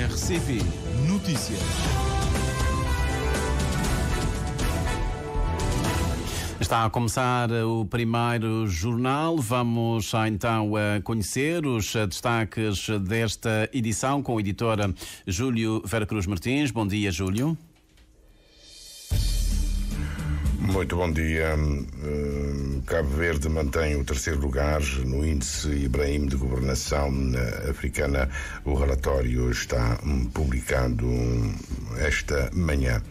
RCP Notícias. Está a começar o primeiro jornal. Vamos então conhecer os destaques desta edição com o editor Júlio Veracruz Martins. Bom dia, Júlio. Muito bom dia. Cabo Verde mantém o terceiro lugar no índice Ibrahim de governação africana. O relatório está publicado esta manhã.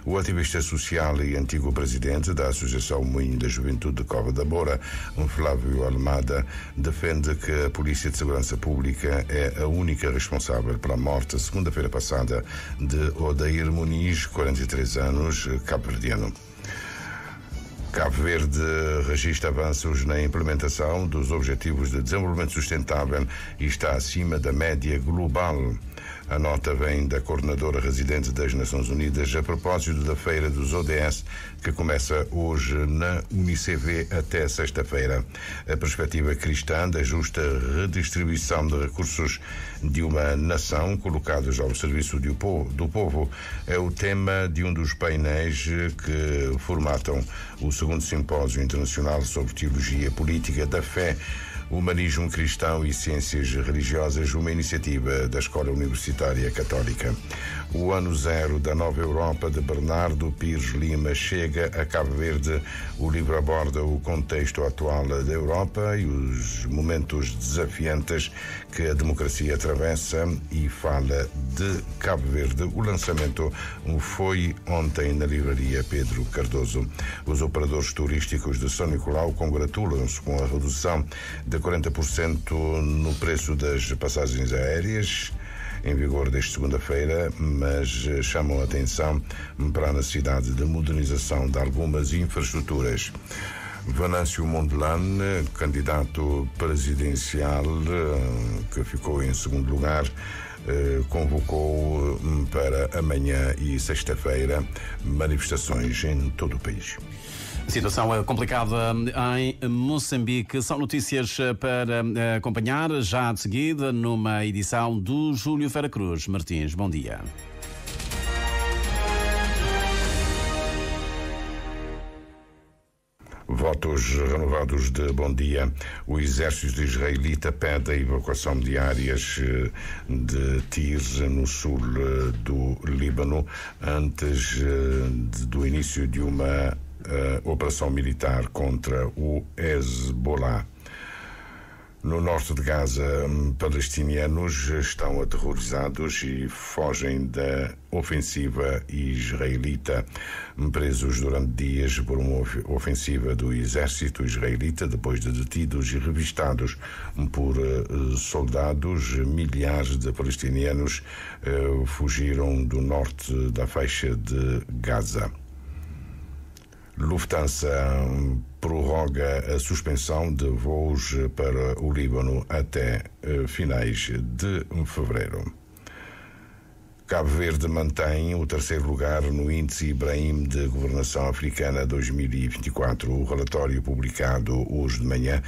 O ativista social e antigo presidente da Associação Moinho da Juventude de Cova da Moura, Flávio Almada, defende que a Polícia de Segurança Pública é a única responsável pela morte, segunda-feira passada, de Odair Muniz, 43 anos, cabo-verdiano. Cabo Verde registra avanços na implementação dos Objetivos de Desenvolvimento Sustentável e está acima da média global. A nota vem da coordenadora residente das Nações Unidas a propósito da Feira dos ODS, que começa hoje na UNICEF até sexta-feira. A perspectiva cristã da justa redistribuição de recursos de uma nação colocados ao serviço do povo é o tema de um dos painéis que formatam o segundo simpósio internacional sobre teologia política da fé, Humanismo Cristão e Ciências Religiosas, uma iniciativa da Escola Universitária Católica. O ano zero da Nova Europa, de Bernardo Pires Lima, chega a Cabo Verde. O livro aborda o contexto atual da Europa e os momentos desafiantes que a democracia atravessa e fala de Cabo Verde. O lançamento foi ontem na livraria Pedro Cardoso. Os operadores turísticos de São Nicolau congratulam-se com a redução de 40% no preço das passagens aéreas, em vigor desde segunda-feira, mas chamam a atenção para a necessidade de modernização de algumas infraestruturas. Venâncio Mondlane, candidato presidencial, que ficou em segundo lugar, convocou para amanhã e sexta-feira manifestações em todo o país. Situação complicada em Moçambique. São notícias para acompanhar já de seguida numa edição do Júlio Veracruz Martins. Bom dia. Votos renovados de bom dia. O exército israelita pede a evacuação de áreas de Tir, no sul do Líbano, antes do início de uma operação militar contra o Hezbollah. No norte de Gaza, palestinianos estão aterrorizados e fogem da ofensiva israelita, presos durante dias por uma ofensiva do exército israelita, depois de detidos e revistados por soldados. Milhares de palestinianos fugiram do norte da faixa de Gaza. Lufthansa prorroga a suspensão de voos para o Líbano até finais de fevereiro. Cabo Verde mantém o terceiro lugar no índice Ibrahim de governação africana 2024. O relatório publicado hoje de manhã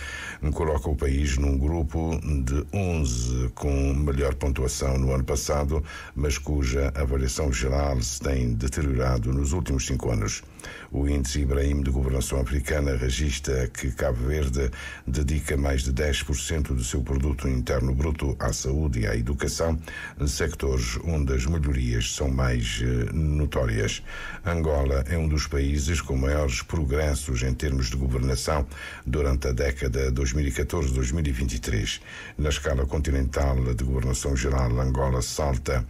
coloca o país num grupo de 11 com melhor pontuação no ano passado, mas cuja avaliação geral se tem deteriorado nos últimos 5 anos. O índice Ibrahim de governação africana registra que Cabo Verde dedica mais de 10% do seu produto interno bruto à saúde e à educação, sectores onde as melhorias são mais notórias. Angola é um dos países com maiores progressos em termos de governação durante a década 2014-2023. Na escala continental de governação geral, Angola salta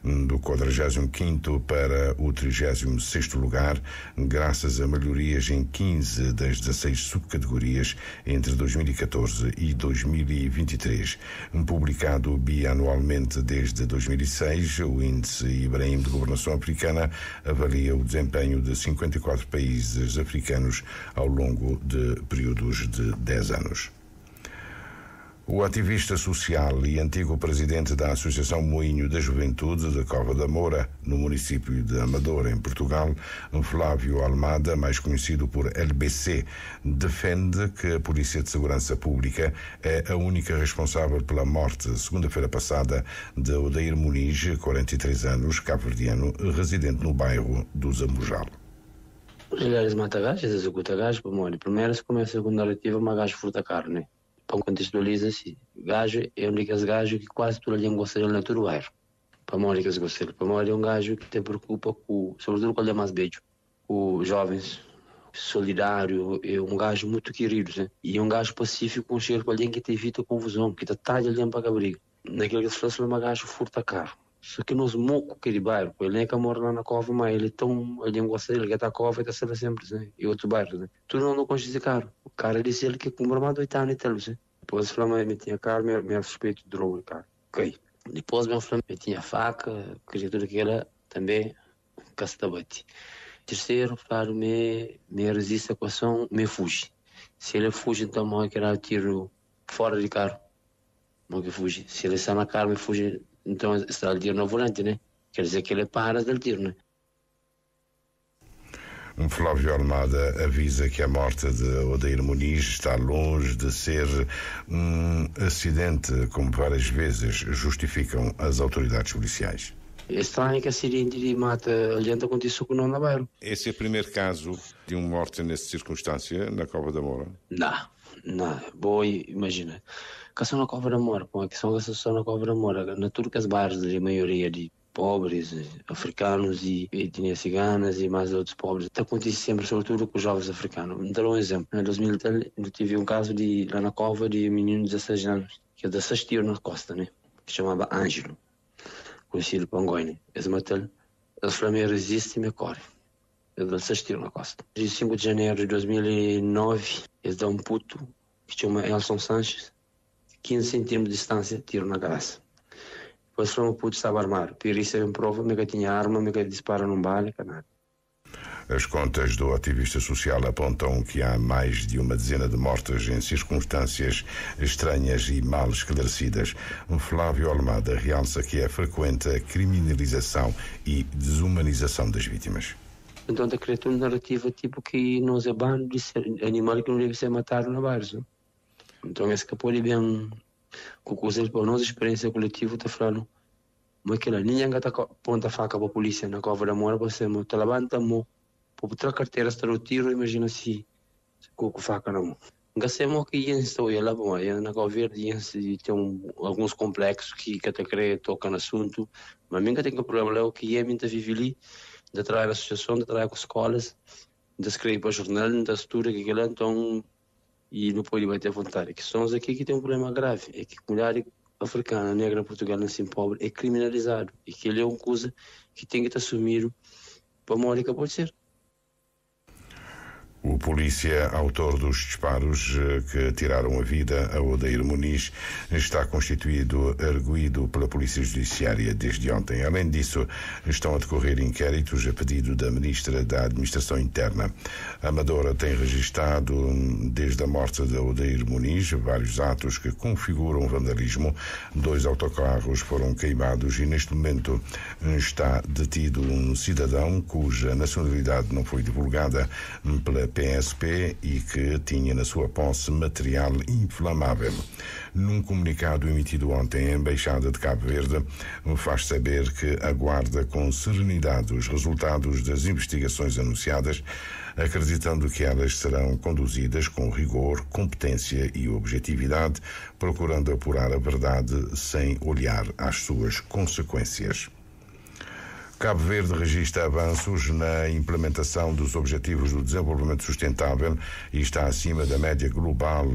do 45º para o 36º lugar, graças a melhorias em 15 das 16 subcategorias entre 2014 e 2023. Publicado bianualmente desde 2006, o índice Ibrahim de governação africana avalia o desempenho de 54 países africanos ao longo de períodos de 10 anos. O ativista social e antigo presidente da Associação Moinho da Juventude de Cova da Moura, no município de Amadora, em Portugal, Flávio Almada, mais conhecido por LBC, defende que a Polícia de Segurança Pública é a única responsável pela morte, segunda-feira passada, de Odair Muniz, 43 anos, cabo-verdiano, residente no bairro do Zambujal. Os ilhares mata gajos, executa gajos, primeiro se começa a narrativa, uma gajo furta carne. Para contextualiza-se, gajo é um daqueles gajos que quase toda a gente gosta dele na todo o bairro. Para morrer que eles gostam. Para morrer é um gajo que te preocupa com, sobretudo quando é mais beijo, com os jovens, solidário, é um gajo muito querido, né? E é um gajo pacífico, com cheiro com alguém que te evita confusão, que te talha alguém para abrigo. Naquele que se fala é um gajo furta carro. Só que nós moco aquele bairro, ele nem é que mora lá na cova, mas ele é tão, alguém gosta dele, que está a cova e está sempre, né? E outro bairro, né? Tu não conheces esse cara. O cara disse ele que comprou mais 8 anos e tal, né? Depois falou, me tinha cara, me respeito de droga, cara. Ok. Depois me falou, me tinha faca, criatura que era também, castabate. Terceiro, claro, me resiste a equação, me fuge. Se ele fuge, então, eu quero tiro fora de carro. Não que fuge. Se ele está na cara, me fuge. Então está o tiro no volante, né? Quer dizer que ele para do tiro, né? Flávio Almada avisa que a morte de Odair Muniz está longe de ser um acidente, como várias vezes justificam as autoridades policiais. É estranho que acidente de mata a gente aconteceu com o nosso bairro. Esse é o primeiro caso de uma morte nessa circunstância na Cova da Moura? Não. Boa, imagina. Que são na Cova da Moura, como é que são só na Cova da Moura? Na tudo que as bairros, a maioria de pobres, africanos e etnias ciganas e mais outros pobres. Acontece sempre, sobretudo com os jovens africanos. Vou dar um exemplo. Em 2000 eu tive um caso lá na Cova de um menino de 16 anos, que é de 6 tiros na costa, né? Que chamava Ângelo, conhecido Pangoine. Esse matou, as flames resistem e me correm. Ele deu 6 tiros na costa. Dia 5 de janeiro de 2009, eles dão um puto que chama Elson Sanches, 15 centímetros de distância, tiro na cabeça. Depois foi um puto estava armado. Perícia em prova, me tinha arma, me dispara num bala, canado. As contas do ativista social apontam que há mais de uma dezena de mortes em circunstâncias estranhas e mal esclarecidas. Flávio Almada realça que é frequente a criminalização e desumanização das vítimas. Então, a criatura narrativa tipo que nós é bando de ser animal que não deve ser matado na base. Então, esse que pode bem, com coisas para a nossa experiência coletiva, está falando, mas que lá, ninguém está ponta a faca para a polícia na Cova da Moura, você está levantando, para outra carteira está no tiro, imagina se com a faca na mão. Gastemos que ia estou lá, bom, na Cova Verde tem alguns complexos que até querer tocar no assunto, mas mim que tem que problema é que eu ainda vive ali, de trabalhar na associação, de trabalhar com escolas, de escrever para o jornal, de estudo, que aquilo então, e não pode bater vontade. Que são os aqui que tem um problema grave, é que a mulher africana, negra, portuguesa, assim, pobre, é criminalizado, e que ele é uma coisa que tem que estar assumido para a morte que pode ser. O polícia, autor dos disparos que tiraram a vida a Odair Muniz, está constituído arguido pela Polícia Judiciária desde ontem. Além disso, estão a decorrer inquéritos a pedido da Ministra da Administração Interna. A Amadora tem registado, desde a morte de Odair Muniz, vários atos que configuram vandalismo. 2 autocarros foram queimados e, neste momento, está detido um cidadão cuja nacionalidade não foi divulgada pela PSP e que tinha na sua posse material inflamável. Num comunicado emitido ontem, a Embaixada de Cabo Verde faz saber que aguarda com serenidade os resultados das investigações anunciadas, acreditando que elas serão conduzidas com rigor, competência e objetividade, procurando apurar a verdade sem olhar às suas consequências. Cabo Verde registra avanços na implementação dos Objetivos do Desenvolvimento Sustentável e está acima da média global,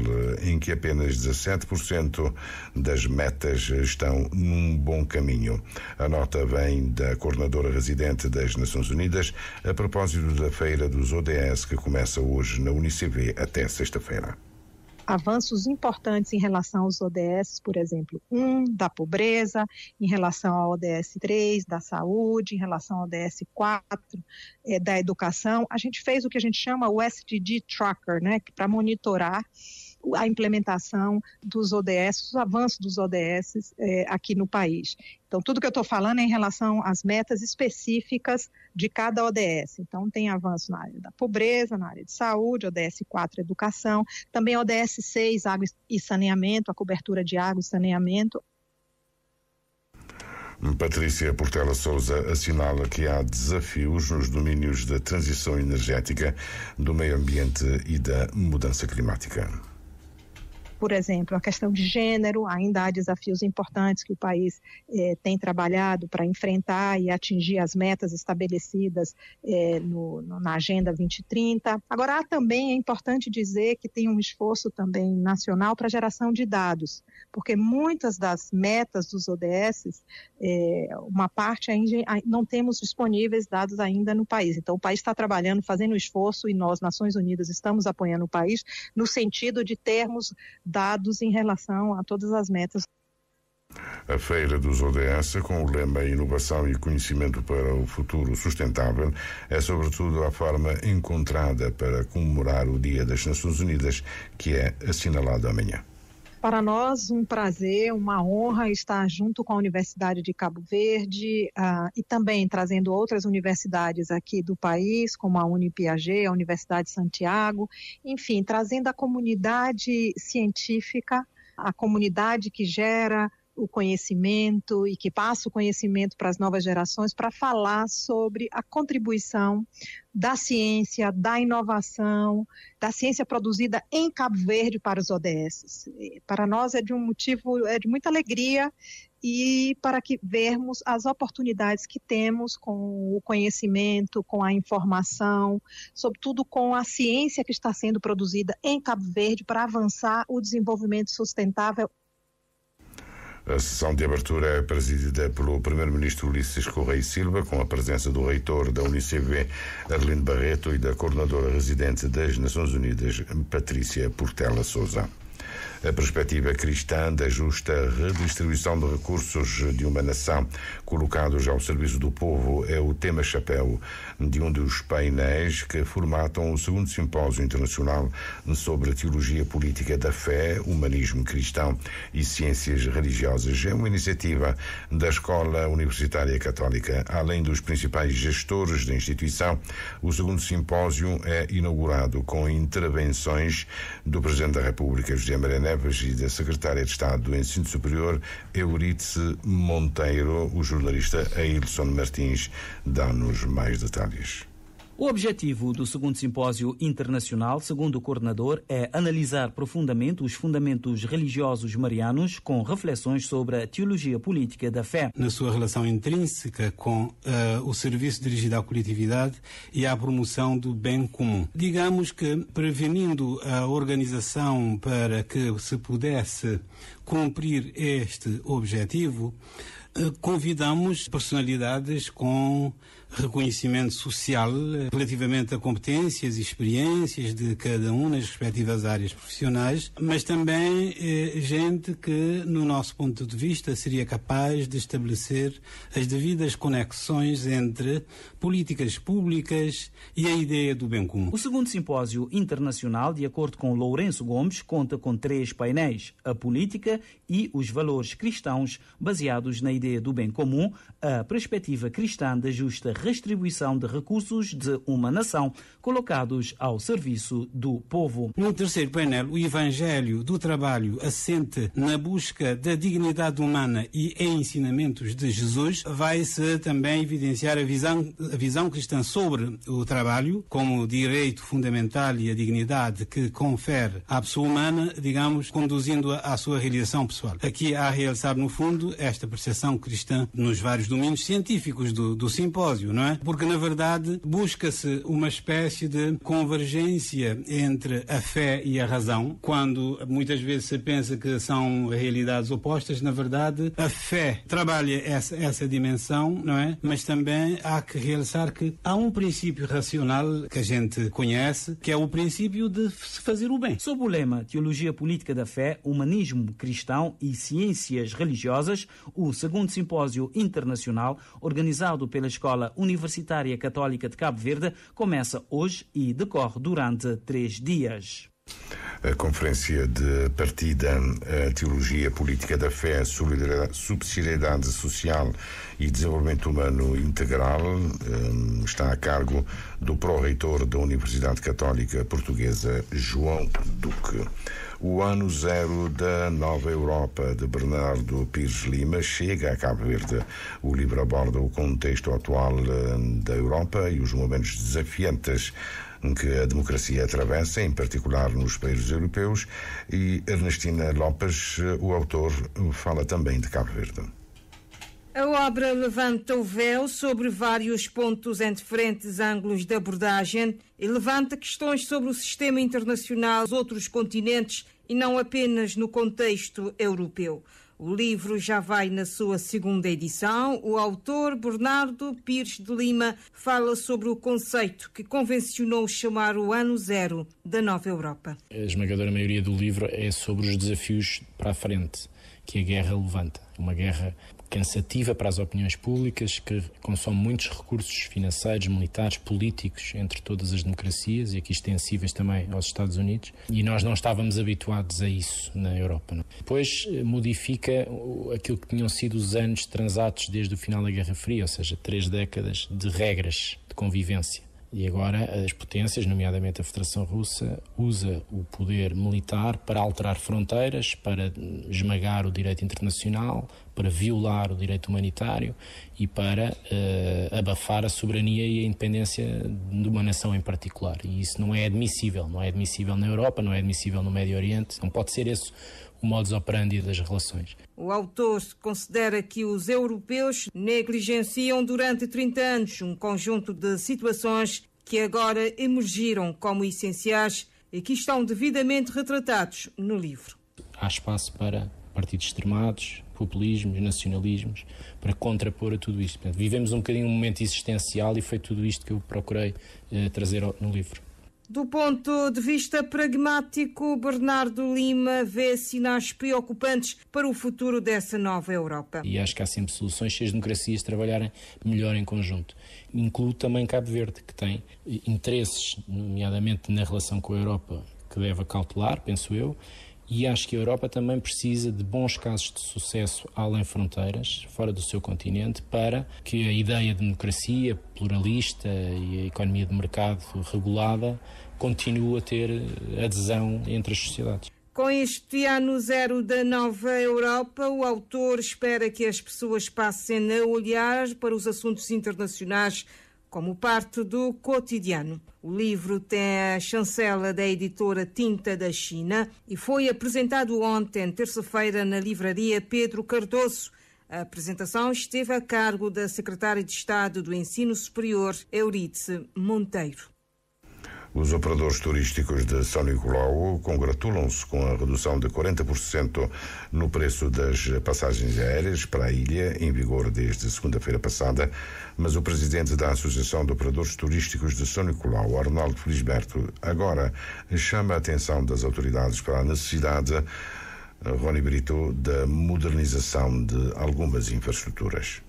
em que apenas 17% das metas estão num bom caminho. A nota vem da coordenadora residente das Nações Unidas a propósito da Feira dos ODS, que começa hoje na UNICV até sexta-feira. Avanços importantes em relação aos ODS, por exemplo, da pobreza, em relação ao ODS 3, da saúde, em relação ao ODS 4, da educação. A gente fez o que a gente chama o SDG Tracker, né, para monitorar a implementação dos ODS, os avanços dos ODS aqui no país. Então, tudo que eu estou falando é em relação às metas específicas de cada ODS. Então, tem avanço na área da pobreza, na área de saúde, ODS 4, educação, também ODS 6, água e saneamento, a cobertura de água e saneamento. Patrícia Portela Sousa assinala que há desafios nos domínios da transição energética, do meio ambiente e da mudança climática. Por exemplo, a questão de gênero, ainda há desafios importantes que o país tem trabalhado para enfrentar e atingir as metas estabelecidas na Agenda 2030. Agora, é importante dizer que tem um esforço também nacional para a geração de dados, porque muitas das metas dos ODS, uma parte ainda não temos disponíveis dados ainda no país. Então, o país está trabalhando, fazendo um esforço, e nós, Nações Unidas, estamos apoiando o país no sentido de termos dados em relação a todas as metas. A Feira dos ODS, com o lema Inovação e Conhecimento para o Futuro Sustentável, é sobretudo a forma encontrada para comemorar o Dia das Nações Unidas, que é assinalado amanhã. Para nós, um prazer, uma honra estar junto com a Universidade de Cabo Verde e também trazendo outras universidades aqui do país, como a Unipiaget, a Universidade de Santiago, enfim, trazendo a comunidade científica, a comunidade que gera o conhecimento e que passa o conhecimento para as novas gerações, para falar sobre a contribuição da ciência, da inovação, da ciência produzida em Cabo Verde para os ODS. Para nós é de muita alegria e para que vermos as oportunidades que temos com o conhecimento, com a informação, sobretudo com a ciência que está sendo produzida em Cabo Verde para avançar o desenvolvimento sustentável. A sessão de abertura é presidida pelo Primeiro-Ministro Ulisses Correia Silva, com a presença do reitor da UNICV, Arlindo Barreto, e da coordenadora residente das Nações Unidas, Patrícia Portela Sousa. A perspectiva cristã da justa redistribuição de recursos de uma nação colocados ao serviço do povo é o tema-chapéu de um dos painéis que formatam o segundo simpósio internacional sobre a teologia política da fé, humanismo cristão e ciências religiosas. É uma iniciativa da Escola Universitária Católica. Além dos principais gestores da instituição, o segundo simpósio é inaugurado com intervenções do Presidente da República, José Maria Neves, e da Secretária de Estado do Ensino Superior, Euridice Monteiro. O jornalista Ailson Martins dá-nos mais detalhes. O objetivo do segundo simpósio internacional, segundo o coordenador, é analisar profundamente os fundamentos religiosos marianos com reflexões sobre a teologia política da fé. Na sua relação intrínseca com o serviço dirigido à coletividade e à promoção do bem comum. Digamos que, prevenindo a organização para que se pudesse cumprir este objetivo, convidamos personalidades com reconhecimento social relativamente a competências e experiências de cada um nas respectivas áreas profissionais, mas também gente que, no nosso ponto de vista, seria capaz de estabelecer as devidas conexões entre políticas públicas e a ideia do bem comum. O segundo simpósio internacional, de acordo com Lourenço Gomes, conta com 3 painéis: a política e os valores cristãos baseados na ideia do bem comum, a perspectiva cristã da justa redistribuição de recursos de uma nação colocados ao serviço do povo. No terceiro painel, o Evangelho do Trabalho assente na busca da dignidade humana e em ensinamentos de Jesus, vai-se também evidenciar a visão cristã sobre o trabalho como direito fundamental e a dignidade que confere à pessoa humana, digamos, conduzindo-a à sua realização pessoal. Aqui há a realçar, no fundo, esta percepção cristã nos vários domínios científicos do simpósio, não é? Porque, na verdade, busca-se uma espécie de convergência entre a fé e a razão. Quando muitas vezes se pensa que são realidades opostas, na verdade, a fé trabalha essa dimensão, não é? Mas também há que realçar que há um princípio racional que a gente conhece, que é o princípio de se fazer o bem. Sob o lema Teologia Política da Fé, Humanismo Cristão e Ciências Religiosas, o segundo simpósio internacional, organizado pela Escola Universitária Católica de Cabo Verde, começa hoje e decorre durante 3 dias. A Conferência de Partida, a Teologia Política da Fé, Subsidiariedade Social e Desenvolvimento Humano Integral está a cargo do pró-reitor da Universidade Católica Portuguesa, João Duque. O ano zero da nova Europa, de Bernardo Pires Lima, chega a Cabo Verde. O livro aborda o contexto atual da Europa e os momentos desafiantes que a democracia atravessa, em particular nos países europeus, e Ernestina Lopes, o autor, fala também de Cabo Verde. A obra levanta o véu sobre vários pontos em diferentes ângulos de abordagem e levanta questões sobre o sistema internacional dos outros continentes e não apenas no contexto europeu. O livro já vai na sua segunda edição. O autor, Bernardo Pires de Lima, fala sobre o conceito que convencionou chamar o ano zero da nova Europa. A esmagadora maioria do livro é sobre os desafios para a frente que a guerra levanta. Uma guerra cansativa para as opiniões públicas, que consome muitos recursos financeiros, militares, políticos, entre todas as democracias, e aqui extensíveis também aos Estados Unidos, e nós não estávamos habituados a isso na Europa. Depois modifica aquilo que tinham sido os anos transatos desde o final da Guerra Fria, ou seja, 3 décadas de regras de convivência. E agora as potências, nomeadamente a Federação Russa, usa o poder militar para alterar fronteiras, para esmagar o direito internacional, para violar o direito humanitário e para abafar a soberania e a independência de uma nação em particular. E isso não é admissível. Não é admissível na Europa, não é admissível no Médio Oriente. Não pode ser esse o modus operandi das relações. O autor considera que os europeus negligenciam durante 30 anos um conjunto de situações que agora emergiram como essenciais e que estão devidamente retratados no livro. Há espaço para partidos extremados, populismos, nacionalismos, para contrapor a tudo isto. Portanto, vivemos um bocadinho um momento existencial e foi tudo isto que eu procurei trazer no livro. Do ponto de vista pragmático, Bernardo Lima vê sinais preocupantes para o futuro dessa nova Europa. E acho que há sempre soluções se as democracias trabalharem melhor em conjunto. Incluo também Cabo Verde, que tem interesses, nomeadamente na relação com a Europa, que deve acautelar, penso eu, e acho que a Europa também precisa de bons casos de sucesso além fronteiras, fora do seu continente, para que a ideia de democracia pluralista e a economia de mercado regulada continue a ter adesão entre as sociedades. Com este ano zero da nova Europa, o autor espera que as pessoas passem a olhar para os assuntos internacionais como parte do cotidiano. O livro tem a chancela da editora Tinta da China e foi apresentado ontem, terça-feira, na livraria Pedro Cardoso. A apresentação esteve a cargo da secretária de Estado do Ensino Superior, Euridice Monteiro. Os operadores turísticos de São Nicolau congratulam-se com a redução de 40% no preço das passagens aéreas para a ilha, em vigor desde segunda-feira passada, mas o presidente da Associação de Operadores Turísticos de São Nicolau, Arnaldo Felisberto, agora chama a atenção das autoridades para a necessidade, Rony Brito, da modernização de algumas infraestruturas.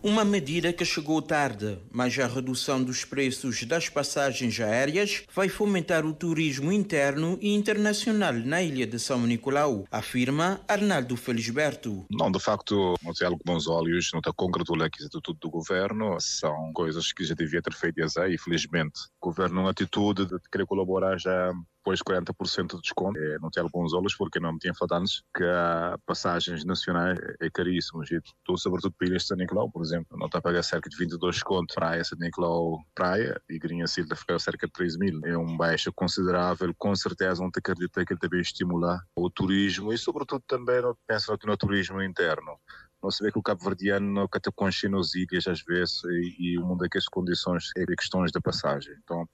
Uma medida que chegou tarde, mas a redução dos preços das passagens aéreas vai fomentar o turismo interno e internacional na ilha de São Nicolau, afirma Arnaldo Felisberto. Não, de facto, não tem algo bons olhos, não está congratulado aqui tudo do governo, são coisas que já devia ter feito aí, infelizmente. O governo, uma atitude de querer colaborar já depois 40% de desconto. Não tem alguns olhos, porque não me tinha falado antes que há passagens nacionais é caríssimos. E estou sobretudo para ilhas de São Nicolau, por exemplo. Não está a pagar cerca de 22 desconto para a São Nicolau Praia e Grinha Silva ficar cerca de 13 mil. É um baixo considerável, com certeza, onde acredito que ele também estimular o turismo e sobretudo também penso no turismo interno. Nós sabemos que o cabo-verdiano que até conchina as ilhas às vezes e uma daquelas condições é questões da passagem. Então,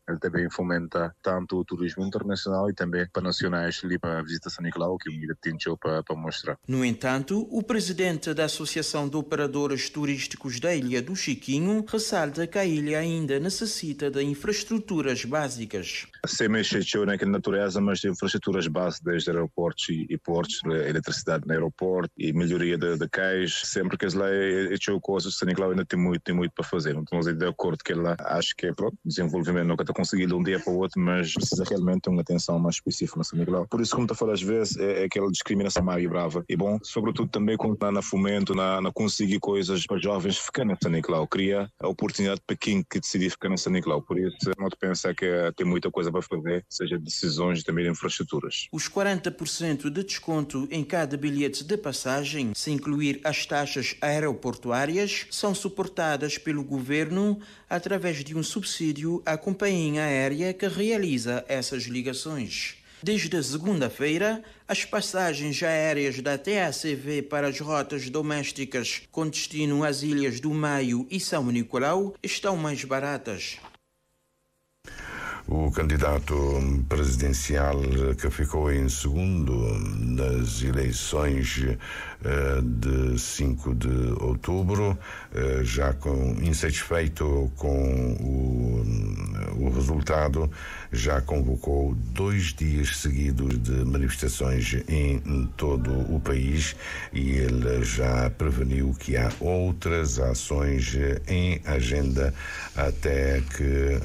ele também fomenta tanto o turismo internacional e também para nacionais ali para a visita a São Nicolau, que o Mira tinha para mostrar. No entanto, o presidente da Associação de Operadores Turísticos da Ilha do Chiquinho ressalta que a ilha ainda necessita de infraestruturas básicas. Sem mexer naquela natureza, mas de infraestruturas básicas, desde aeroportos e portos, eletricidade no aeroporto e melhoria de cais. Sempre que lá é coisas, São Nicolau ainda tem muito para fazer. Então, de acordo que ela acho que é desenvolvimento nunca está conseguido de um dia para o outro, mas precisa realmente ter uma atenção mais específica no São Nicolau. Por isso, como tu falas, às vezes, é aquela discriminação mais brava. E bom, sobretudo também quando está na fomento, na conseguir coisas para jovens ficar na São Nicolau. Cria a oportunidade para quem que decidir ficar na São Nicolau. Por isso, não te pensar que tem muita coisa para fazer, seja decisões e também de infraestruturas. Os 40% de desconto em cada bilhete de passagem, sem incluir as taxas aeroportuárias, são suportadas pelo governo através de um subsídio à companhia aérea que realiza essas ligações. Desde segunda-feira, as passagens aéreas da TACV para as rotas domésticas com destino às Ilhas do Maio e São Nicolau estão mais baratas. O candidato presidencial que ficou em segundo nas eleições de 5 de outubro, já insatisfeito com o resultado, já convocou 2 dias seguidos de manifestações em todo o país e ele já preveniu que há outras ações em agenda até que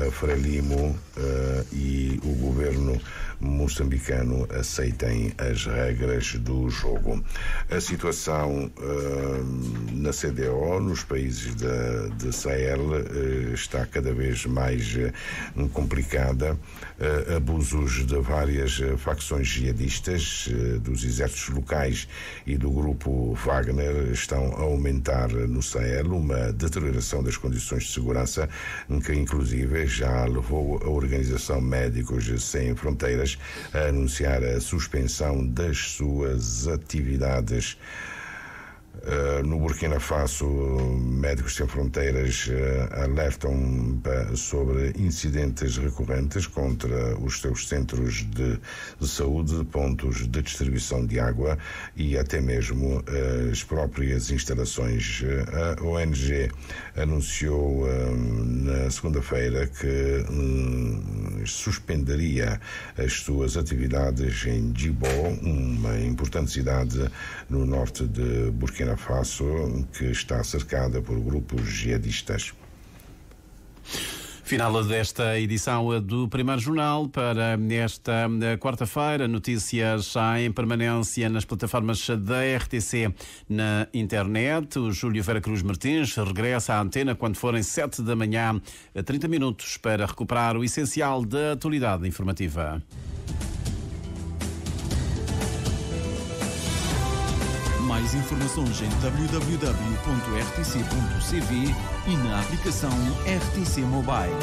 a Frelimo e o governo moçambicano aceitem as regras do jogo. A situação na CDO, nos países de Sahel, está cada vez mais complicada. Abusos de várias facções jihadistas, dos exércitos locais e do grupo Wagner estão a aumentar no Sahel, uma deterioração das condições de segurança que inclusive já levou a Organização Médicos Sem Fronteiras a anunciar a suspensão das suas atividades. No Burkina Faso, Médicos Sem Fronteiras alertam sobre incidentes recorrentes contra os seus centros de saúde, pontos de distribuição de água e até mesmo as próprias instalações. A ONG anunciou na segunda-feira que suspenderia as suas atividades em Djibo, uma importante cidade no norte de Burkina Faso, que está cercada por grupos jihadistas. Final desta edição do Primeiro Jornal. Para esta quarta-feira, notícias em permanência nas plataformas da RTC na internet. O Júlio Vera Cruz Martins regressa à antena quando forem 7 da manhã, a 30 minutos, para recuperar o essencial da atualidade informativa. Mais informações em www.rtc.cv e na aplicação RTC Mobile.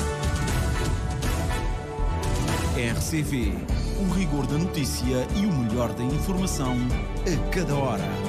RCV, o rigor da notícia e o melhor da informação a cada hora.